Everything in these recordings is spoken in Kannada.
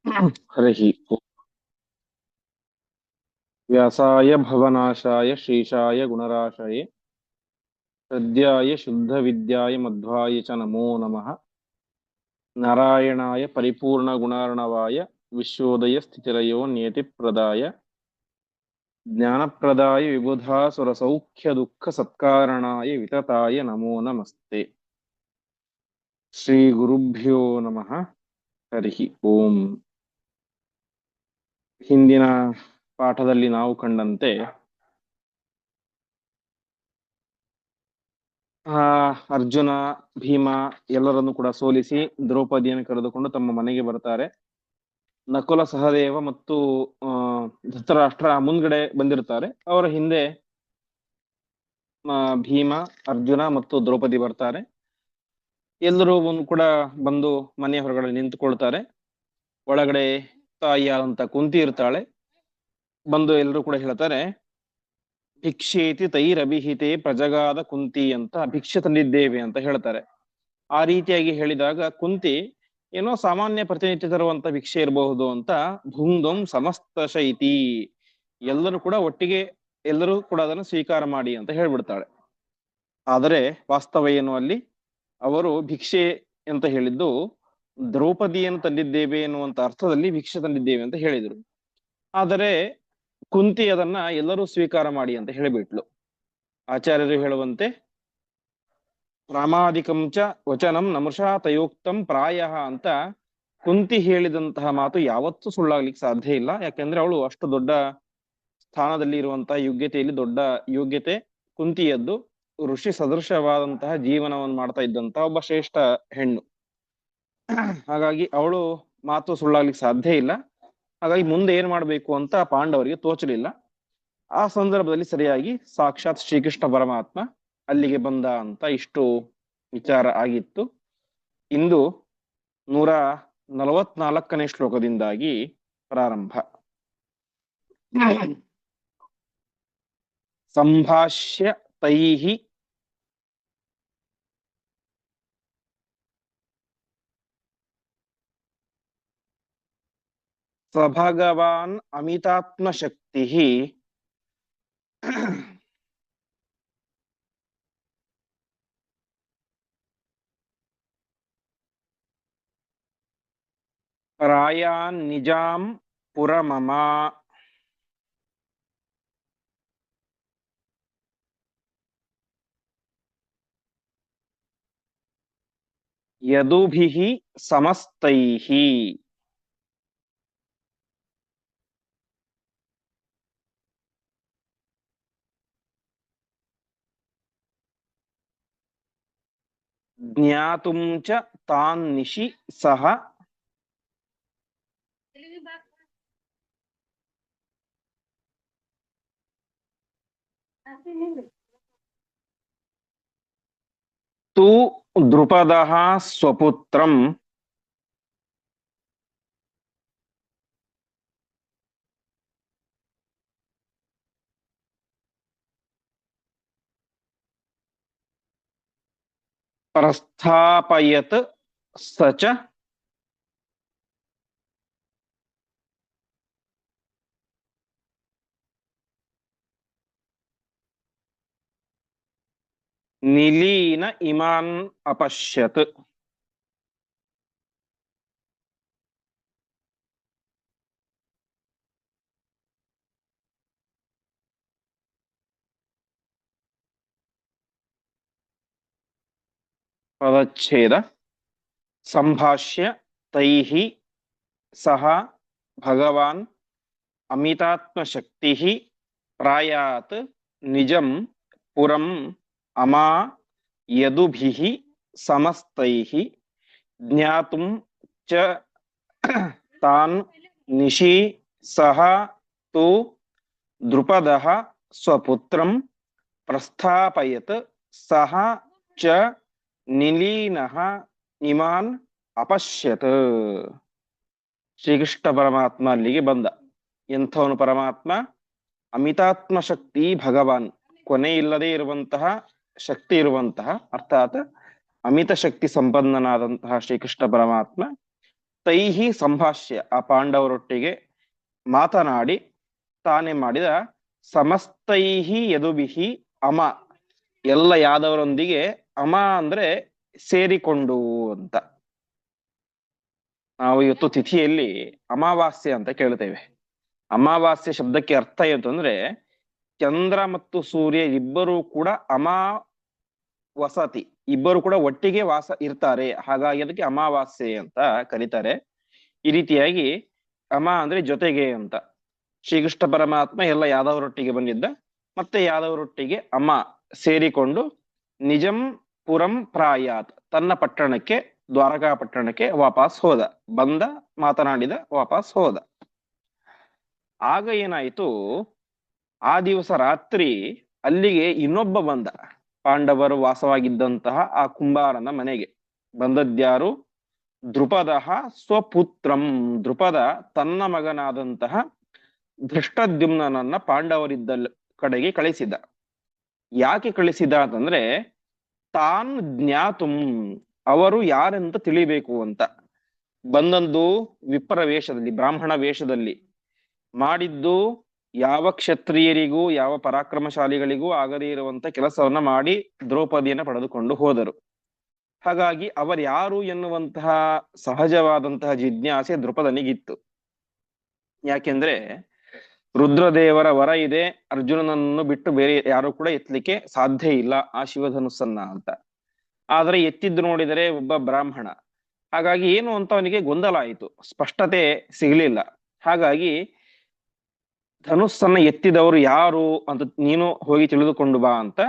हरिः ओम्। व्यासाय भवनाशाय श्रीशाय गुणराशये हृद्याय शुद्धविद्याय मध्वाय च नमो नमः। नारायणाय परिपूर्णगुणार्णवाय विश्वोदयस्थितिलयो नियतिप्रदाय ज्ञानप्रदाय विबुधासुरसौख्यदुःखसत्कारणाय वितताय नमो नमस्ते। ಶ್ರೀಗುರುಭ್ಯೋ ನಮಃ. ಹರಿಃ ಓಂ. ಹಿಂದಿನ ಪಾಠದಲ್ಲಿ ನಾವು ಕಂಡಂತೆ ಅರ್ಜುನ, ಭೀಮ ಎಲ್ಲರನ್ನು ಕೂಡ ಸೋಲಿಸಿ ದ್ರೌಪದಿಯನ್ನು ಕರೆದುಕೊಂಡು ತಮ್ಮ ಮನೆಗೆ ಬರ್ತಾರೆ. ನಕುಲ, ಸಹದೇವ ಮತ್ತು ಧೃತರಾಷ್ಟ್ರ ಮುಂದ್ಗಡೆ ಬಂದಿರ್ತಾರೆ. ಅವರ ಹಿಂದೆ ಭೀಮ, ಅರ್ಜುನ ಮತ್ತು ದ್ರೌಪದಿ ಬರ್ತಾರೆ. ಎಲ್ಲರೂ ಕೂಡ ಬಂದು ಮನೆಯ ಹೊರಗಡೆ ನಿಂತುಕೊಳ್ತಾರೆ. ಒಳಗಡೆ ತಾಯಿಯಾದಂತ ಕುಂತಿ ಇರ್ತಾಳೆ. ಬಂದು ಎಲ್ಲರೂ ಕೂಡ ಹೇಳ್ತಾರೆ, ಭಿಕ್ಷೇತಿ ತೈರಭಿಹಿತೆ ಪ್ರಜಗಾದ ಕುಂತಿ ಅಂತ, ಭಿಕ್ಷೆ ತಂದಿದ್ದೇವೆ ಅಂತ ಹೇಳ್ತಾರೆ. ಆ ರೀತಿಯಾಗಿ ಹೇಳಿದಾಗ ಕುಂತಿ ಏನೋ ಸಾಮಾನ್ಯ ಪ್ರತಿನಿತ್ಯ ತರುವಂತ ಭಿಕ್ಷೆ ಇರಬಹುದು ಅಂತ ಭುಂಗ್ದಂ ಸಮಸ್ತ ಶೈತಿ, ಎಲ್ಲರೂ ಕೂಡ ಒಟ್ಟಿಗೆ ಎಲ್ಲರೂ ಕೂಡ ಅದನ್ನು ಸ್ವೀಕಾರ ಮಾಡಿ ಅಂತ ಹೇಳ್ಬಿಡ್ತಾಳೆ. ಆದರೆ ವಾಸ್ತವ ಏನು, ಅಲ್ಲಿ ಅವರು ಭಿಕ್ಷೆ ಅಂತ ಹೇಳಿದ್ದು ದ್ರೌಪದಿಯನ್ನು ತಂದಿದ್ದೇವೆ ಎನ್ನುವಂತ ಅರ್ಥದಲ್ಲಿ ಭಿಕ್ಷೆ ತಂದಿದ್ದೇವೆ ಅಂತ ಹೇಳಿದ್ರು. ಆದರೆ ಕುಂತಿ ಅದನ್ನ ಎಲ್ಲರೂ ಸ್ವೀಕಾರ ಮಾಡಿ ಅಂತ ಹೇಳಿಬಿಟ್ಲು. ಆಚಾರ್ಯರು ಹೇಳುವಂತೆ ಪ್ರಾಮಾದಿಕಂಚ ವಚನಂ ನಮೃಷಾ ತಯೋಕ್ತಂ ಪ್ರಾಯಃ ಅಂತ, ಕುಂತಿ ಹೇಳಿದಂತಹ ಮಾತು ಯಾವತ್ತೂ ಸುಳ್ಳಾಗ್ಲಿಕ್ಕೆ ಸಾಧ್ಯ ಇಲ್ಲ. ಯಾಕೆಂದ್ರೆ ಅವಳು ಅಷ್ಟು ದೊಡ್ಡ ಸ್ಥಾನದಲ್ಲಿ ಇರುವಂತಹ ಯೋಗ್ಯತೆಯಲ್ಲಿ ದೊಡ್ಡ ಯೋಗ್ಯತೆ ಕುಂತಿಯದ್ದು. ಋಷಿ ಸದೃಶವಾದಂತಹ ಜೀವನವನ್ನು ಮಾಡ್ತಾ ಇದ್ದಂತಹ ಒಬ್ಬ ಶ್ರೇಷ್ಠ ಹೆಣ್ಣು. ಹಾಗಾಗಿ ಅವಳು ಮಾತು ಸುಳ್ಳಾಗ್ಲಿಕ್ಕೆ ಸಾಧ್ಯ ಇಲ್ಲ. ಹಾಗಾಗಿ ಮುಂದೆ ಏನ್ ಮಾಡ್ಬೇಕು ಅಂತ ಪಾಂಡವರಿಗೆ ತೋಚಲಿಲ್ಲ. ಆ ಸಂದರ್ಭದಲ್ಲಿ ಸರಿಯಾಗಿ ಸಾಕ್ಷಾತ್ ಶ್ರೀಕೃಷ್ಣ ಪರಮಾತ್ಮ ಅಲ್ಲಿಗೆ ಬಂದ ಅಂತ ಇಷ್ಟು ವಿಚಾರ ಆಗಿತ್ತು. ಇಂದು 144ನೇ ಶ್ಲೋಕದಿಂದಾಗಿ ಪ್ರಾರಂಭ. ಸಂಭಾಷ್ಯ ತೈಹಿ ಸ್ವಭಗವಾನ್ ಅಮಿತಾತ್ಮಶಕ್ತಿ ರಾಯಾನ್ ನಿಜಾಂ ಪುರಮಮ. ಯದುಭಿಃ ಸಮಸ್ತೈಃ. ಜ್ಞಾತುಂ ಚ ತಾನ್ ನಿಶಿ ಸಹ ತು ದ್ರುಪದಃ ಸ್ವಪುತ್ರಂ ಪ್ರಸ್ಥಾಪಯತ್ ಸ ಚ ನಿಲೀನ ಇಮಾನ್ ಅಪಶ್ಯತ್. ಪದಚ್ಛೇದ. ಸಂಭಾಷ್ಯ ತೈಃ ಸಹ ಭಗವಾನ್ ಅಮಿತಾತ್ಮಶಕ್ತಿ ಪ್ರಾಯಾತ್ ನಿಜಂ ಪುರಂ ಅಮಾ ಯದುಭಿಃ ಸಮಸ್ತೈಃ ಜ್ಞಾತುಂ ಚ ತಾನ್ ನಿಶಿ ಸಹ ತು ದ್ರುಪದಃ ಸ್ವಪುತ್ರಂ ಪ್ರಸ್ಥಾಪಯತ್ ಸಹ ಚ ನಿಲೀನಃ ಇಮಾನ್ ಅಪಶ್ಯತ್. ಶ್ರೀಕೃಷ್ಣ ಪರಮಾತ್ಮ ಅಲ್ಲಿಗೆ ಬಂದ. ಎಂಥವನು ಪರಮಾತ್ಮ? ಅಮಿತಾತ್ಮ ಶಕ್ತಿ ಭಗವಾನ್, ಕೊನೆ ಇಲ್ಲದೆ ಇರುವಂತಹ ಶಕ್ತಿ ಇರುವಂತಹ, ಅರ್ಥಾತ್ ಅಮಿತ ಶಕ್ತಿ ಸಂಪನ್ನನಾದಂತಹ ಶ್ರೀಕೃಷ್ಣ ಪರಮಾತ್ಮ ತೈಹಿ ಸಂಭಾಷ್ಯ, ಆ ಪಾಂಡವರೊಟ್ಟಿಗೆ ಮಾತನಾಡಿ ತಾನೇ ಮಾಡಿದ ಸಮಸ್ತೈಹಿ ಯದುಬಿಹಿ ಅಮ, ಎಲ್ಲ ಯಾದವರೊಂದಿಗೆ, ಅಮ ಅಂದ್ರೆ ಸೇರಿಕೊಂಡು ಅಂತ. ನಾವು ಇವತ್ತು ತಿಥಿಯಲ್ಲಿ ಅಮಾವಾಸ್ಯೆ ಅಂತ ಕೇಳ್ತೇವೆ. ಅಮಾವಾಸ್ಯೆ ಶಬ್ದಕ್ಕೆ ಅರ್ಥ ಏನು ಅಂದ್ರೆ, ಚಂದ್ರ ಮತ್ತು ಸೂರ್ಯ ಇಬ್ಬರು ಕೂಡ ವಸತಿ, ಇಬ್ಬರು ಕೂಡ ಒಟ್ಟಿಗೆ ವಾಸ ಇರ್ತಾರೆ, ಹಾಗಾಗಿ ಅದಕ್ಕೆ ಅಮಾವಾಸ್ಯೆ ಅಂತ ಕರೀತಾರೆ. ಈ ರೀತಿಯಾಗಿ ಅಮ ಅಂದ್ರೆ ಜೊತೆಗೆ ಅಂತ. ಶ್ರೀಕೃಷ್ಣ ಪರಮಾತ್ಮ ಎಲ್ಲ ಯಾದವರೊಟ್ಟಿಗೆ ಬಂದಿದ್ದ, ಮತ್ತೆ ಯಾದವರೊಟ್ಟಿಗೆ ಅಮ ಸೇರಿಕೊಂಡು ನಿಜಂ ಪುರಂ ಪ್ರಾಯಾತ್, ತನ್ನ ಪಟ್ಟಣಕ್ಕೆ, ದ್ವಾರಕಾ ಪಟ್ಟಣಕ್ಕೆ ವಾಪಸ್ ಹೋದ, ಬಂದ, ಮಾತನಾಡಿದ, ವಾಪಸ್ ಹೋದ. ಆಗ ಏನಾಯ್ತು, ಆ ದಿವಸ ರಾತ್ರಿ ಅಲ್ಲಿಗೆ ಇನ್ನೊಬ್ಬ ಬಂದ, ಪಾಂಡವರು ವಾಸವಾಗಿದ್ದಂತಹ ಆ ಕುಂಬಾರನ ಮನೆಗೆ ಬಂದದ್ಯಾರು, ದ್ರುಪದ ಸ್ವಪುತ್ರಂ, ದ್ರುಪದ ತನ್ನ ಮಗನಾದಂತಹ ಧೃಷ್ಟದ್ಯುಮ್ನನ್ನ ಪಾಂಡವರಿದ್ದ ಕಡೆಗೆ ಕಳಿಸಿದ. ಯಾಕೆ ಕಳಿಸಿದ ಅಂತಂದ್ರೆ, ತಾನ್ ಜ್ಞಾತುಂ, ಅವರು ಯಾರೆಂತ ತಿಳಿಬೇಕು ಅಂತ. ಬಂದದ್ದು ವಿಪ್ರ ವೇಷದಲ್ಲಿ, ಬ್ರಾಹ್ಮಣ ವೇಷದಲ್ಲಿ, ಮಾಡಿದ್ದು ಯಾವ ಕ್ಷತ್ರಿಯರಿಗೂ ಯಾವ ಪರಾಕ್ರಮಶಾಲಿಗಳಿಗೂ ಆಗದೇ ಇರುವಂತ ಕೆಲಸವನ್ನ ಮಾಡಿ ದ್ರೌಪದಿಯನ್ನ ಪಡೆದುಕೊಂಡು ಹೋದರು. ಹಾಗಾಗಿ ಅವರ್ಯಾರು ಎನ್ನುವಂತಹ ಸಹಜವಾದಂತಹ ಜಿಜ್ಞಾಸೆ ದ್ರುಪದನಿಗಿತ್ತು. ಯಾಕೆಂದ್ರೆ ರುದ್ರದೇವರ ವರ ಇದೆ, ಅರ್ಜುನನನ್ನು ಬಿಟ್ಟು ಬೇರೆ ಯಾರು ಕೂಡ ಎತ್ತಲಿಕ್ಕೆ ಸಾಧ್ಯ ಇಲ್ಲ ಆ ಶಿವಧನುಸ್ಸನ್ನ ಅಂತ. ಆದ್ರೆ ಎತ್ತಿದ್ದು ನೋಡಿದರೆ ಒಬ್ಬ ಬ್ರಾಹ್ಮಣ, ಹಾಗಾಗಿ ಏನು ಅಂತ ಅವನಿಗೆ ಗೊಂದಲ ಆಯಿತು, ಸ್ಪಷ್ಟತೆ ಸಿಗಲಿಲ್ಲ. ಹಾಗಾಗಿ ಧನುಸ್ಸನ್ನ ಎತ್ತಿದವರು ಯಾರು ಅಂತ ನೀನು ಹೋಗಿ ತಿಳಿದುಕೊಂಡು ಬಾ ಅಂತ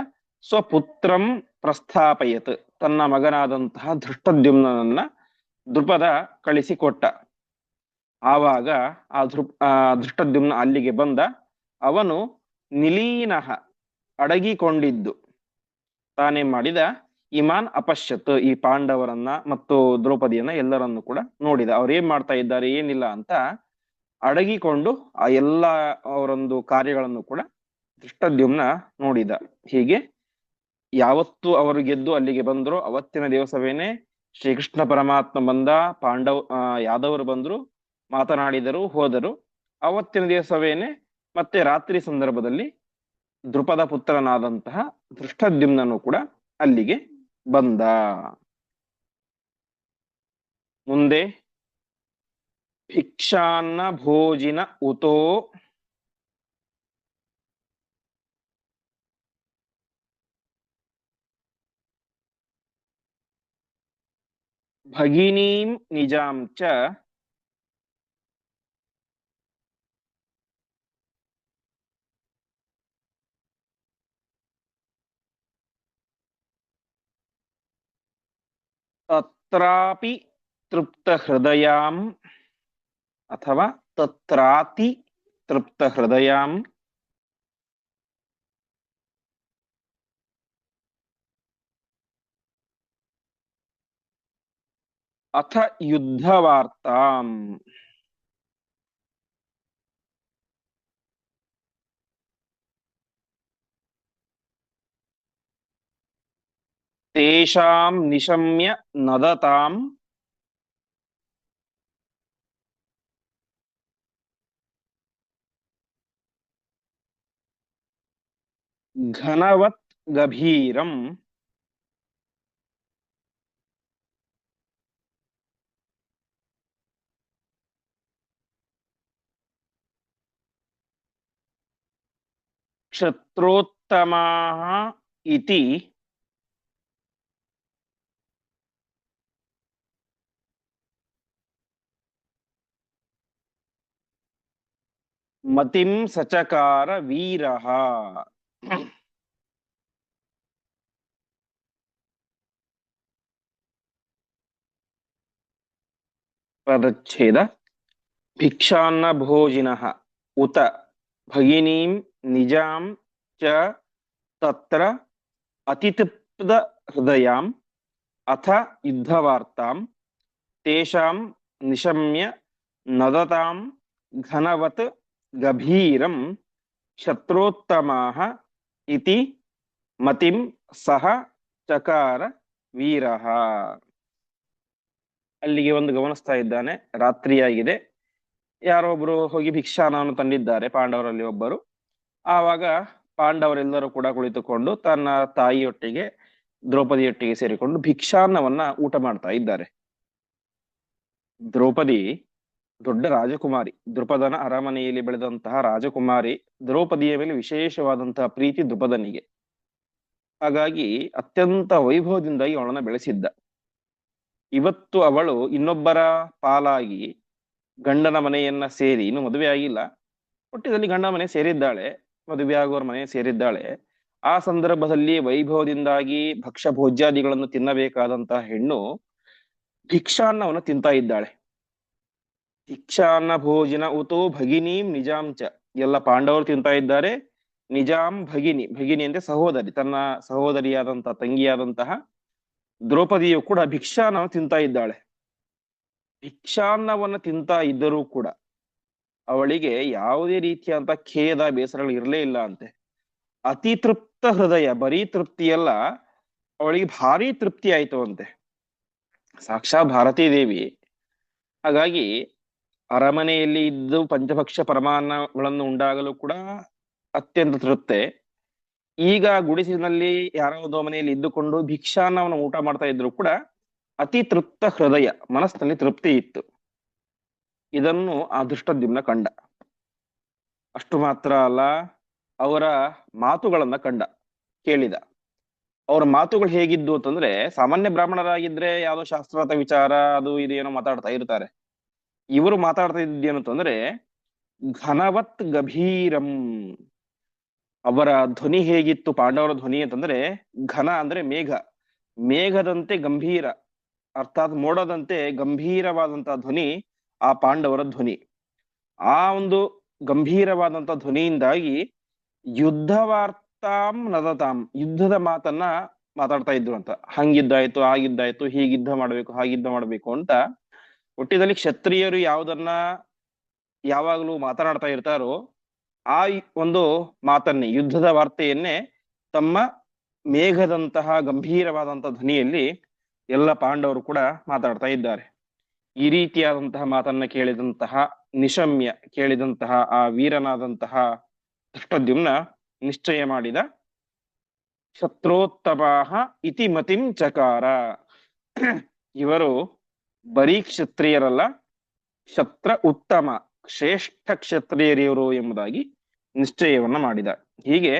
ಸ್ವಪುತ್ರಂ ಪ್ರಸ್ಥಾಪಯತ್, ತನ್ನ ಮಗನಾದಂತಹ ಧೃಷ್ಟದ್ಯುಮ್ನನ್ನ ದ್ರುಪದ ಕಳಿಸಿಕೊಟ್ಟ. ಆವಾಗ ಆ ಧೃಷ್ಟದ್ಯುಮ್ನ ಅಲ್ಲಿಗೆ ಬಂದ. ಅವನು ನಿಲೀನಃ, ಅಡಗಿಕೊಂಡಿದ್ದು, ತಾನೇ ಮಾಡಿದ ಇಮಾನ್ ಅಪಶ್ಯತ್, ಈ ಪಾಂಡವರನ್ನ ಮತ್ತು ದ್ರೌಪದಿಯನ್ನ ಎಲ್ಲರನ್ನು ಕೂಡ ನೋಡಿದ. ಅವ್ರೇನ್ ಮಾಡ್ತಾ ಇದ್ದಾರೆ ಏನಿಲ್ಲ ಅಂತ ಅಡಗಿಕೊಂಡು ಆ ಎಲ್ಲ ಅವರೊಂದು ಕಾರ್ಯಗಳನ್ನು ಕೂಡ ಧೃಷ್ಟದ್ಯುಮ್ನ ನೋಡಿದ. ಹೀಗೆ ಯಾವತ್ತು ಅವರು ಗೆದ್ದು ಅಲ್ಲಿಗೆ ಬಂದ್ರು ಅವತ್ತಿನ ದಿವಸವೇನೆ ಶ್ರೀಕೃಷ್ಣ ಪರಮಾತ್ಮ ಬಂದ, ಯಾದವರು ಬಂದ್ರು, ಮಾತನಾಡಿದರು, ಹೋದರು. ಅವತ್ತಿನ ದಿವಸವೇನೆ ಮತ್ತೆ ರಾತ್ರಿ ಸಂದರ್ಭದಲ್ಲಿ ದ್ರುಪದ ಪುತ್ರನಾದಂತಹ ಧೃಷ್ಟದ್ಯುಮ್ನನು ಕೂಡ ಅಲ್ಲಿಗೆ ಬಂದ. ಮುಂದೆ ಭಿಕ್ಷಾನ್ನ ಭೋಜಿನ ಉತೋ ಭಗಿನೀಂ ನಿಜಾಂ ಚ ತತ್ರಾಪಿ ತೃಪ್ತ ಹೃದಯಾಂ, ಅಥವಾ ತತ್ರಾತಿ ತೃಪ್ತ ಹೃದಯಾಂ ಅಥ ಯುದ್ಧವಾರ್ತಾಂ. ತೇಷಾಂ ನಿಶಮ್ಯ ನದತಾಂ ಘನವತ್ ಗಭೀರಂ ಕ್ಷತ್ರೋತ್ತಮಾಃ ಇತಿ ಮತಿಂ ಸಚಕಾರ ವೀರಃ. ಪದಚ್ಛೇದ. ಭಿಕ್ಷಾನ್ನ ಭೋಜಿನಃ ಉತ ಭಗಿನೀಂ ನಿಜಾಂ ಚ ತತ್ರ ಅತಿತೃಪ್ತ ಹೃದಯಾಂ ಅಥ ಯುದ್ಧವಾರ್ತಾಂ ತೇಷಾಂ ನಿಶಮ್ಯ ನದತಾಂ ಘನವತ್ ಗಭೀರಂ ಶತ್ರೋತ್ತಮಾಃ ಇತಿ ಮತಿಂ ಸಹ ಚಕಾರ ವೀರಃ. ಅಲ್ಲಿಗೆ ಒಂದು ಗಮನಿಸ್ತಾ ಇದ್ದಾನೆ. ರಾತ್ರಿಯಾಗಿದೆ. ಯಾರೋ ಒಬ್ರು ಹೋಗಿ ಭಿಕ್ಷಾನವನ್ನು ತಂದಿದ್ದಾರೆ, ಪಾಂಡವರಲ್ಲಿ ಒಬ್ಬರು. ಆವಾಗ ಪಾಂಡವರೆಲ್ಲರೂ ಕೂಡ ಕುಳಿತುಕೊಂಡು ತನ್ನ ತಾಯಿಯೊಟ್ಟಿಗೆ ದ್ರೌಪದಿಯೊಟ್ಟಿಗೆ ಸೇರಿಕೊಂಡು ಭಿಕ್ಷಾನ್ನವನ್ನ ಊಟ ಮಾಡ್ತಾ ಇದ್ದಾರೆ. ದ್ರೌಪದಿ ದೊಡ್ಡ ರಾಜಕುಮಾರಿ, ದೃಪದನ ಅರಮನೆಯಲ್ಲಿ ಬೆಳೆದಂತಹ ರಾಜಕುಮಾರಿ. ದ್ರೌಪದಿಯ ಮೇಲೆ ವಿಶೇಷವಾದಂತಹ ಪ್ರೀತಿ ದೃಪದನಿಗೆ. ಹಾಗಾಗಿ ಅತ್ಯಂತ ವೈಭವದಿಂದಾಗಿ ಅವಳನ್ನ ಬೆಳೆಸಿದ್ದ. ಇವತ್ತು ಅವಳು ಇನ್ನೊಬ್ಬರ ಪಾಲಾಗಿ ಗಂಡನ ಮನೆಯನ್ನ ಸೇರಿ, ಇನ್ನು ಮದುವೆ ಆಗಿಲ್ಲ, ಹುಟ್ಟಿದಲ್ಲಿ ಗಂಡನ ಮನೆ ಸೇರಿದ್ದಾಳೆ, ಮದುವೆ ಆಗುವವರ ಮನೆ ಸೇರಿದ್ದಾಳೆ. ಆ ಸಂದರ್ಭದಲ್ಲಿ ವೈಭವದಿಂದಾಗಿ ಭಕ್ಷ್ಯ ಭೋಜ್ಯಾದಿಗಳನ್ನು ತಿನ್ನಬೇಕಾದಂತಹ ಹೆಣ್ಣು ಭಿಕ್ಷಾನ್ನವನ್ನು ತಿಂತಾ ಇದ್ದಾಳೆ. ಭಿಕ್ಷಾನ್ನ ಭೋಜನ ಉತೋ ಭಗಿನೀಂ ನಿಜಾಂಚ. ಎಲ್ಲ ಪಾಂಡವರು ತಿಂತಾ ಇದ್ದಾರೆ. ನಿಜಾಂ ಭಗಿನಿ, ಭಗಿನಿ ಅಂದ್ರೆ ಸಹೋದರಿ, ತನ್ನ ಸಹೋದರಿಯಾದಂತಹ ತಂಗಿಯಾದಂತಹ ದ್ರೌಪದಿಯು ಕೂಡ ಭಿಕ್ಷಾನ್ನ ತಿಂತಾ ಇದ್ದಾಳೆ. ಭಿಕ್ಷಾನ್ನವನ್ನು ತಿಂತಾ ಇದ್ದರೂ ಕೂಡ ಅವಳಿಗೆ ಯಾವುದೇ ರೀತಿಯಂತ ಖೇದ ಬೇಸರಗಳು ಇರಲೇ ಇಲ್ಲ ಅಂತೆ. ಅತಿ ತೃಪ್ತ ಹೃದಯ, ಬರೀ ತೃಪ್ತಿಯಲ್ಲ, ಅವಳಿಗೆ ಭಾರಿ ತೃಪ್ತಿ ಆಯ್ತು ಅಂತೆ, ಸಾಕ್ಷಾ ಭಾರತೀ ದೇವಿ. ಹಾಗಾಗಿ ಅರಮನೆಯಲ್ಲಿ ಇದ್ದು ಪಂಚಭಕ್ಷ ಪರಮಾನ್ನಗಳನ್ನು ಉಂಡಾಗಲು ಕೂಡ ಅತ್ಯಂತ ತೃಪ್ತೆ. ಈಗ ಗುಡಿಸಿನಲ್ಲಿ ಯಾರೋ ಒಂದು ಮನೆಯಲ್ಲಿ ಇದ್ದುಕೊಂಡು ಭಿಕ್ಷಾನ್ನವನ್ನು ಊಟ ಮಾಡ್ತಾ ಇದ್ರು ಕೂಡ ಅತಿ ತೃಪ್ತ ಹೃದಯ, ಮನಸ್ಸಿನಲ್ಲಿ ತೃಪ್ತಿ ಇತ್ತು. ಇದನ್ನು ಆ ಧೃಷ್ಟದ್ಯುಮ್ನ ಕಂಡ. ಅಷ್ಟು ಮಾತ್ರ ಅಲ್ಲ, ಅವರ ಮಾತುಗಳನ್ನ ಕೇಳಿದ. ಅವ್ರ ಮಾತುಗಳು ಹೇಗಿದ್ದು ಅಂತಂದ್ರೆ, ಸಾಮಾನ್ಯ ಬ್ರಾಹ್ಮಣರಾಗಿದ್ರೆ ಯಾವ್ದೋ ಶಾಸ್ತ್ರಾರ್ಥ ವಿಚಾರ ಅದು ಇದು ಏನೋ ಮಾತಾಡ್ತಾ ಇರ್ತಾರೆ. ಇವರು ಮಾತಾಡ್ತಾ ಇದ್ದೇನಂತಂದ್ರೆ ಘನವತ್ ಗಭೀರಂ. ಅವರ ಧ್ವನಿ ಹೇಗಿತ್ತು, ಪಾಂಡವರ ಧ್ವನಿ ಅಂತಂದ್ರೆ ಘನ ಅಂದ್ರೆ ಮೇಘ, ಮೇಘದಂತೆ ಗಂಭೀರ, ಅರ್ಥಾತ್ ಮೋಡದಂತೆ ಗಂಭೀರವಾದಂತಹ ಧ್ವನಿ ಆ ಪಾಂಡವರ ಧ್ವನಿ. ಆ ಒಂದು ಗಂಭೀರವಾದಂತ ಧ್ವನಿಯಿಂದಾಗಿ ಯುದ್ಧವಾರ್ತಾಂ ನದತಾಂ, ಯುದ್ಧದ ಮಾತನ್ನ ಮಾತಾಡ್ತಾ ಇದ್ರು ಅಂತ. ಹಂಗಿದ್ದಾಯ್ತು, ಆಗಿದ್ದಾಯ್ತು, ಹೀಗಿದ್ದ ಮಾಡ್ಬೇಕು, ಹಾಗಿದ್ದ ಮಾಡ್ಬೇಕು ಅಂತ. ಒಟ್ಟಿನಲ್ಲಿ ಕ್ಷತ್ರಿಯರು ಯಾವುದನ್ನ ಯಾವಾಗಲೂ ಮಾತನಾಡ್ತಾ ಇರ್ತಾರೋ ಆ ಒಂದು ಮಾತನ್ನೇ, ಯುದ್ಧದ ವಾರ್ತೆಯನ್ನೇ ತಮ್ಮ ಮೇಘದಂತಹ ಗಂಭೀರವಾದಂತಹ ಧ್ವನಿಯಲ್ಲಿ ಎಲ್ಲ ಪಾಂಡವರು ಕೂಡ ಮಾತಾಡ್ತಾ ಇದ್ದಾರೆ. ಈ ರೀತಿಯಾದಂತಹ ಮಾತನ್ನ ಕೇಳಿದಂತಹ ನಿಶಮ್ಯ, ಕೇಳಿದಂತಹ ಆ ವೀರನಾದಂತಹ ಧೃಷ್ಟದ್ಯುಮ್ನ ನಿಶ್ಚಯ ಮಾಡಿದ. ಕ್ಷತ್ರೋತ್ತಮಾಹ ಇತಿ ಮತಿಂ ಚಕಾರ. ಇವರು ಬರೀ ಕ್ಷತ್ರಿಯರಲ್ಲ, ಕ್ಷತ್ರ ಉತ್ತಮ, ಶ್ರೇಷ್ಠ ಕ್ಷತ್ರಿಯರಿವರು ಎಂಬುದಾಗಿ ನಿಶ್ಚಯವನ್ನ ಮಾಡಿದ. ಹೀಗೆ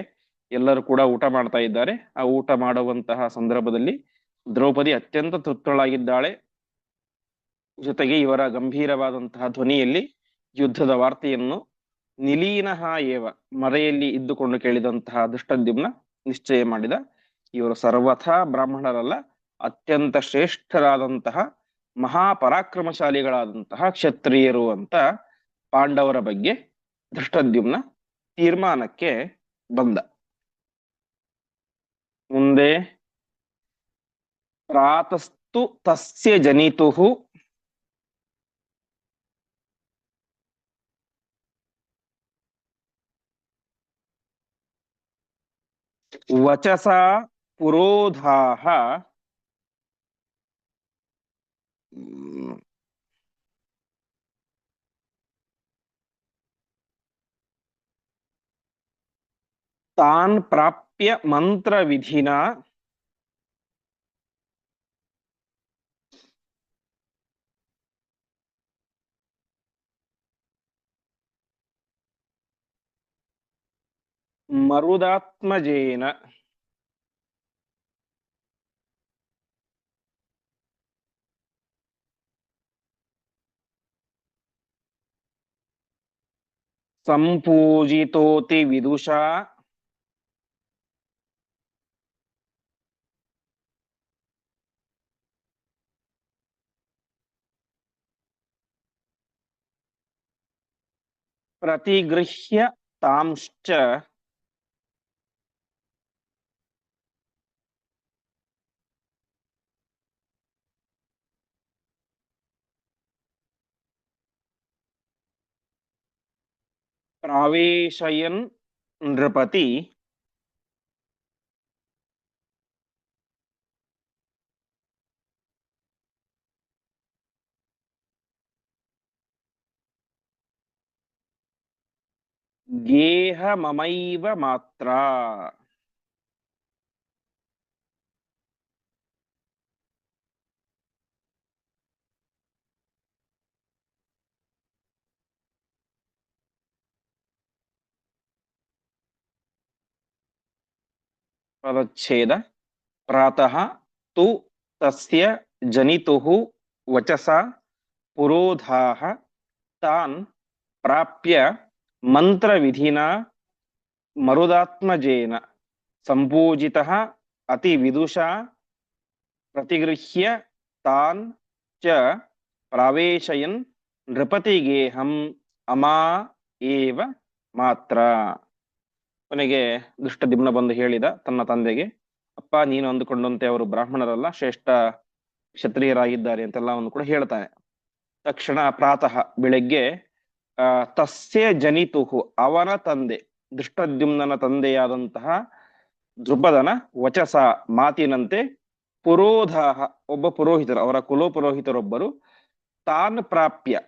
ಎಲ್ಲರೂ ಕೂಡ ಊಟ ಮಾಡ್ತಾ ಇದ್ದಾರೆ. ಆ ಊಟ ಮಾಡುವಂತಹ ಸಂದರ್ಭದಲ್ಲಿ ದ್ರೌಪದಿ ಅತ್ಯಂತ ತೃಪ್ತಳಾಗಿದ್ದಾಳೆ. ಜೊತೆಗೆ ಇವರ ಗಂಭೀರವಾದಂತಹ ಧ್ವನಿಯಲ್ಲಿ ಯುದ್ಧದ ವಾರ್ತೆಯನ್ನು ನಿಲೀನಃ ಏವ, ಮರೆಯಲ್ಲಿ ಇದ್ದುಕೊಂಡು ಕೇಳಿದಂತಹ ಧೃಷ್ಟದ್ಯುಮ್ನ ನಿಶ್ಚಯ ಮಾಡಿದ. ಇವರು ಸರ್ವಥಾ ಬ್ರಾಹ್ಮಣರಲ್ಲ, ಅತ್ಯಂತ ಶ್ರೇಷ್ಠರಾದಂತಹ ಮಹಾಪರಾಕ್ರಮಶಾಲಿಗಳಾದಂತಹ ಕ್ಷತ್ರಿಯರು ಅಂತ ಪಾಂಡವರ ಬಗ್ಗೆ ಧೃಷ್ಟದ್ಯುಮ್ನ ತೀರ್ಮಾನಕ್ಕೆ ಬಂದ. ಮುಂದೆ ಪ್ರಾತಸ್ತು ತಸ್ಯ ಜನಿತುಃ ವಚಸಾ ಪುರೋಧಾಹ ತಾನ್ ಪ್ರಾಪ್ಯ ಮಂತ್ರ ವಿಧಿನ ಮರುದಾತ್ಮಜೇನ. ಸಂಪೂಜಿತೋತಿ ವಿದುಷಾ ಪ್ರತಿಗೃಹ್ಯ ತಾಂಶ್ಚ ಪ್ರಾವೇಶಯನ್ ನೃಪತಿ ಗೇಹ ಮಮೈವ ಮಾತ್ರ. ಪದಚ್ಛೇದ. ಪ್ರಾತಃ ತು ತಸ್ಯ ಜನಿತುಃ ವಚಸಾ ಪುರೋಧಾಃ ತಾನ್ ಪ್ರಾಪ್ಯ ಮಂತ್ರವಿಧಿನಾ ಮರುದಾತ್ಮಜೇನ ಸಂಪೂಜಿತಃ ಅತಿ ವಿದುಷಾ ಪ್ರತಿಗೃಹ್ಯ ತಾನ್ ಚ ಪ್ರಾವೇಶಯನ್ ನೃಪತಿಗೇಹಂ ಅಮಾ ಏವ ಮಾತ್ರ. ಕೊನೆಗೆ ದುಷ್ಟದ್ಯುಮ್ನ ಬಂದು ಹೇಳಿದ ತನ್ನ ತಂದೆಗೆ, ಅಪ್ಪ ನೀನು ಅಂದುಕೊಂಡಂತೆ ಅವರು ಬ್ರಾಹ್ಮಣರಲ್ಲ, ಶ್ರೇಷ್ಠ ಕ್ಷತ್ರಿಯರಾಗಿದ್ದಾರೆ ಅಂತೆಲ್ಲವನ್ನು ಕೂಡ ಹೇಳ್ತಾನೆ. ತಕ್ಷಣ ಪ್ರಾತಃ ಬೆಳಗ್ಗೆ ತಸ್ಯ ಜನಿತುಹು ಅವನ ತಂದೆ, ದುಷ್ಟದ್ಯುಮ್ನನ ತಂದೆಯಾದಂತಹ ದ್ರುಪದನ ವಚಸ ಮಾತಿನಂತೆ ಪುರೋಧಾಹ ಒಬ್ಬ ಪುರೋಹಿತರು, ಅವರ ಕುಲೋಪುರೋಹಿತರೊಬ್ಬರು ತಾನ್ ಪ್ರಾಪ್ಯ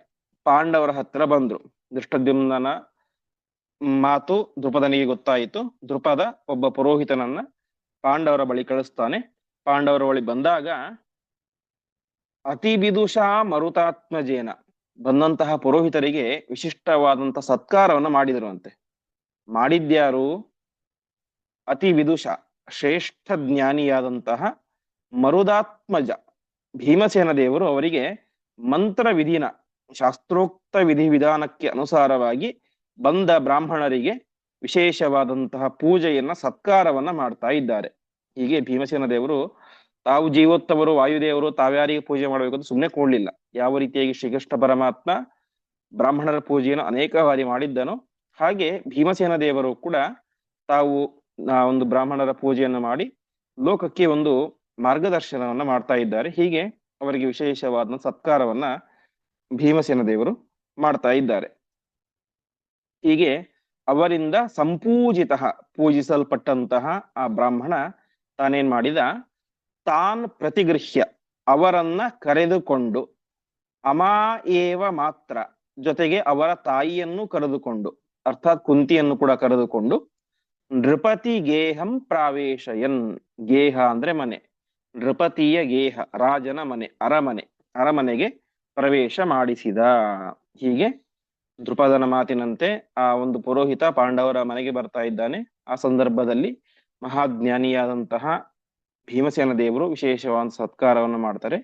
ಪಾಂಡವರ ಹತ್ತಿರ ಬಂದ್ರು. ದುಷ್ಟದ್ಯುಮ್ನನ ಮಾತು ದ್ರುಪದನಿಗೆ ಗೊತ್ತಾಯಿತು. ದ್ರುಪದ ಒಬ್ಬ ಪುರೋಹಿತನನ್ನ ಪಾಂಡವರ ಬಳಿ ಕಳಿಸ್ತಾನೆ. ಪಾಂಡವರ ಬಳಿ ಬಂದಾಗ ಅತಿ ವಿದುಷಾ ಮರುತಾತ್ಮಜೇನ, ಬಂದಂತಹ ಪುರೋಹಿತರಿಗೆ ವಿಶಿಷ್ಟವಾದಂತಹ ಸತ್ಕಾರವನ್ನು ಮಾಡಿದರುವಂತೆ. ಮಾಡಿದ್ಯಾರು? ಅತಿ ವಿದುಷ, ಶ್ರೇಷ್ಠ ಜ್ಞಾನಿಯಾದಂತಹ ಮರುದಾತ್ಮಜ ಭೀಮಸೇನ ದೇವರು ಅವರಿಗೆ ಮಂತ್ರ ವಿಧಿನ, ಶಾಸ್ತ್ರೋಕ್ತ ವಿಧಿವಿಧಾನಕ್ಕೆ ಅನುಸಾರವಾಗಿ ಬಂದ ಬ್ರಾಹ್ಮಣರಿಗೆ ವಿಶೇಷವಾದಂತಹ ಪೂಜೆಯನ್ನ, ಸತ್ಕಾರವನ್ನ ಮಾಡ್ತಾ ಇದ್ದಾರೆ. ಹೀಗೆ ಭೀಮಸೇನ ದೇವರು ತಾವು ಜೀವೋತ್ತಮರು, ವಾಯುದೇವರು, ತಾವ್ಯಾರಿಗೆ ಪೂಜೆ ಮಾಡಬೇಕಂತ ಸುಮ್ಮನೆ ಕೊಡ್ಲಿಲ್ಲ. ಯಾವ ರೀತಿಯಾಗಿ ಶ್ರೀಕೃಷ್ಣ ಪರಮಾತ್ಮ ಬ್ರಾಹ್ಮಣರ ಪೂಜೆಯನ್ನು ಅನೇಕ ಬಾರಿ ಮಾಡಿದ್ದನು, ಹಾಗೆ ಭೀಮಸೇನ ದೇವರು ಕೂಡ ತಾವು ಒಂದು ಬ್ರಾಹ್ಮಣರ ಪೂಜೆಯನ್ನು ಮಾಡಿ ಲೋಕಕ್ಕೆ ಒಂದು ಮಾರ್ಗದರ್ಶನವನ್ನ ಮಾಡ್ತಾ ಇದ್ದಾರೆ. ಹೀಗೆ ಅವರಿಗೆ ವಿಶೇಷವಾದ ಸತ್ಕಾರವನ್ನ ಭೀಮಸೇನ ದೇವರು ಮಾಡ್ತಾ ಇದ್ದಾರೆ. ಹೀಗೆ ಅವರಿಂದ ಸಂಪೂಜಿತ, ಪೂಜಿಸಲ್ಪಟ್ಟಂತಹ ಆ ಬ್ರಾಹ್ಮಣ ತಾನೇನ್ ಮಾಡಿದ, ತಾನ್ ಪ್ರತಿಗೃಹ್ಯ ಅವರನ್ನ ಕರೆದುಕೊಂಡು, ಅಮಾ ಏವ ಮಾತ್ರ ಜೊತೆಗೆ ಅವರ ತಾಯಿಯನ್ನು ಕರೆದುಕೊಂಡು, ಅರ್ಥಾತ್ ಕುಂತಿಯನ್ನು ಕೂಡ ಕರೆದುಕೊಂಡು, ನೃಪತಿ ಗೇಹಂ ಪ್ರಾವೇಶಯನ್, ಗೇಹ ಅಂದ್ರೆ ಮನೆ, ನೃಪತಿಯ ಗೇಹ ರಾಜನ ಮನೆ, ಅರಮನೆ, ಅರಮನೆಗೆ ಪ್ರವೇಶ ಮಾಡಿಸಿದ. ಹೀಗೆ ದ್ರುಪದನ ಮಾತಿನಂತೆ ಆ ಒಂದು ಪುರೋಹಿತ ಪಾಂಡವರ ಮನೆಗೆ ಬರ್ತಾ ಇದ್ದಾನೆ. ಆ ಸಂದರ್ಭದಲ್ಲಿ ಮಹಾಜ್ಞಾನಿಯಾದಂತಹ ಭೀಮಸೇನ ದೇವರು ವಿಶೇಷವಾದ ಸತ್ಕಾರವನ್ನು ಮಾಡ್ತಾರೆ.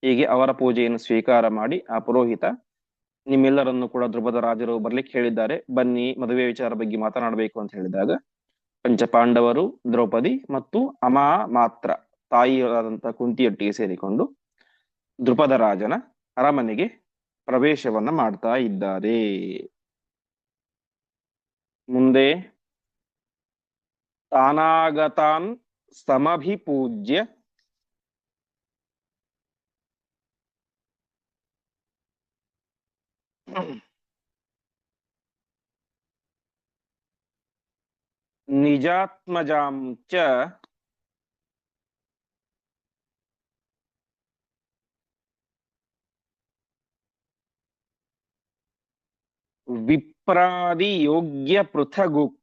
ಹೀಗೆ ಅವರ ಪೂಜೆಯನ್ನು ಸ್ವೀಕಾರ ಮಾಡಿ ಆ ಪುರೋಹಿತ, ನಿಮ್ಮೆಲ್ಲರನ್ನು ಕೂಡ ದ್ರುಪದ ರಾಜರು ಬರ್ಲಿಕ್ಕೆ ಹೇಳಿದ್ದಾರೆ, ಬನ್ನಿ ಮದುವೆ ವಿಚಾರ ಬಗ್ಗೆ ಮಾತನಾಡಬೇಕು ಅಂತ ಹೇಳಿದಾಗ ಪಂಚಪಾಂಡವರು, ದ್ರೌಪದಿ ಮತ್ತು ಅಮಾ ಮಾತ್ರ ತಾಯಿಯಾದಂತಹ ಕುಂತಿಯೊಟ್ಟಿಗೆ ಸೇರಿಕೊಂಡು ದ್ರುಪದ ರಾಜನ ಅರಮನೆಗೆ ಪ್ರವೇಶವನ್ನ ಮಾಡ್ತಾ ಇದ್ದಾರೆ. ಮುಂದೆ ತಾನಾಗತಾನ್ ಸಮಭಿಪೂಜ್ಯ ನಿಜಾತ್ಮಜಾಂ ಚ ವಿಪ್ರಾದಿ ಯೋಗ್ಯ ಪೃಥಗುಕ್ತ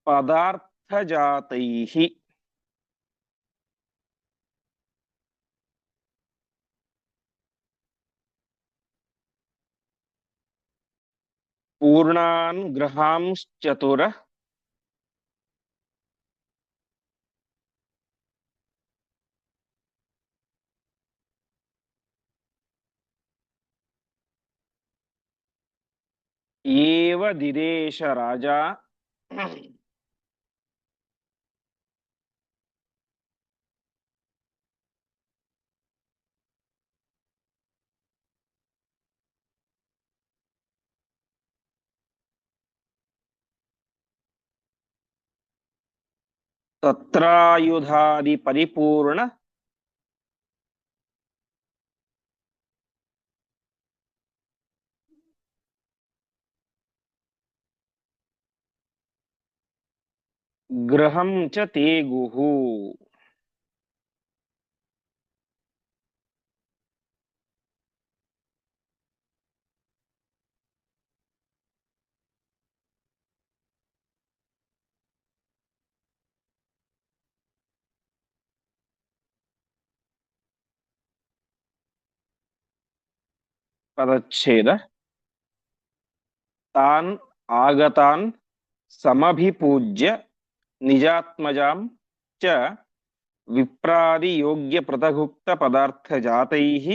ಪದಾರ್ಥ ಜಾತೈಹಿ. ಪೂರ್ಣಾನ್ ಗೃಹಾಂಶ್ಚತುರ ಏವ ದಿದೇಶ ರಾಜ ತತ್ರಾಯುಧಾದಿ ಪರಿಪೂರ್ಣ ಗೃಹಂ ಚ ತೇಗುಹು. ಪದಚ್ಛೇದ. ತಾನ್ ಆಗತಾನ್ ಸಮಭಿಪೂಜ್ಯ ನಿಜಾತ್ಮಜಾಂ ಚ ವಿಪ್ರಾದಿ ಯೋಗ್ಯ ಪೃಥಗುಕ್ತ ಪದಾರ್ಥ ಜಾತೈಃ